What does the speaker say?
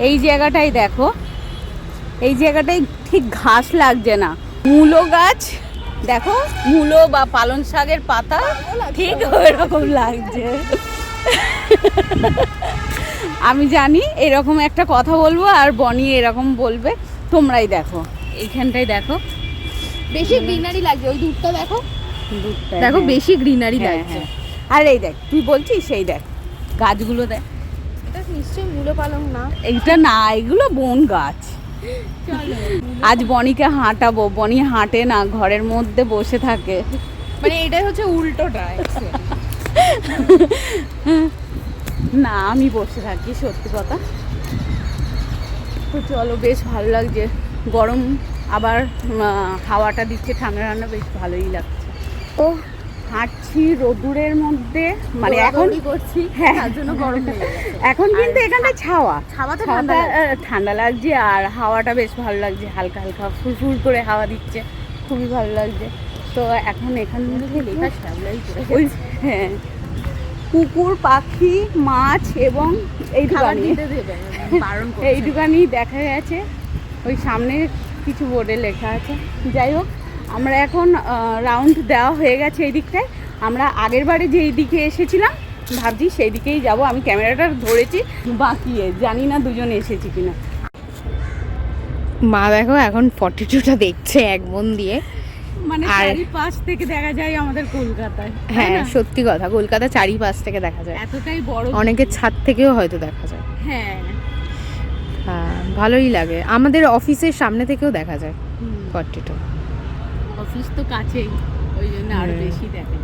এই জায়গাটাই দেখো, এই জায়গাটায় ঠিক ঘাস লাগছে না, মূলো গাছ দেখো, মূলো বা পালং শাকের পাতা ঠিক ওইরকম লাগছে। আমি জানি এরকম একটা কথা বলবো আর বনি এরকম বলবে, তোমরাই দেখো এইখানটাই দেখো বেশি গ্রিনারি লাগছে, ওই দুধটা দেখো, দুধটা, দেখো হ্যাঁ। বেশি গ্রিনারি হ্যাঁ, লাগছে। হ্যাঁ। আর এই দেখ, তুই বলছিস সেই দেখ গাছগুলো দেখ, এটা নিশ্চয়ই মূলো পালং না, এইটা না, এগুলো বন গাছ। চলো আজ বনিকে হাঁটাবো, বনি হাঁটে না, ঘরের মধ্যে বসে থাকে। মানে এটাই হচ্ছে উল্টোটা। না আমি বসে থাকি, সত্যি কথা। তো চলো, বেশ ভালো লাগছে, গরম আবার হাওয়াটা দিচ্ছে ঠান্ডা ঠান্ডা, বেশ ভালোই লাগছে। তো হাঁটছি রোদুরের মধ্যে, মানে এখন করছি, হ্যাঁ, তার জন্য গরম লেগে গেছে। এখন কিন্তু এখানে ছাওয়া ছাওয়াতে ছাওয়াটা ঠান্ডা লাগছে। ঠান্ডা লাগছে, আর হাওয়াটা বেশ ভালো লাগছে, হালকা হালকা ফুরফুর করে হাওয়া দিচ্ছে, খুবই ভালো লাগছে। তো এখন এখান থেকে লেখা শ্যাবলাই করে ওই, হ্যাঁ, কুকুর, পাখি, মাছ এবং খাবার এইটুকানি, দিতে দেবে, বারণ করছে। এইটুকানি দেখা গেছে। ওই সামনে কিছু বোর্ডে লেখা আছে। যাই হোক, আমরা এখন রাউন্ড দেওয়া হয়ে গেছে এই দিকটায়। আমরা আগের বারে যেই দিকে এসেছিলাম ভাবছি সেই দিকেই যাব। আমি ক্যামেরাটা ধরেছি বাঁকিয়ে, জানি না দুজনে এসেছি কিনা। মা দেখো এখন 42টা দেখছে এক মন দিয়ে, মানে আর চারিপাশ থেকে দেখা যায় আমাদের কলকাতায়। হ্যাঁ সত্যি কথা, কলকাতা চারিপাশ থেকে দেখা যায়, এতটাই বড়, অনেকের ছাদ থেকেও হয়তো দেখা যায়। হ্যাঁ, হ্যাঁ ভালোই লাগে, আমাদের অফিসের সামনে থেকেও দেখা যায় 42। অফিস তো কাছেই, ওই জন্য আরো হুম। বেশি দেখে।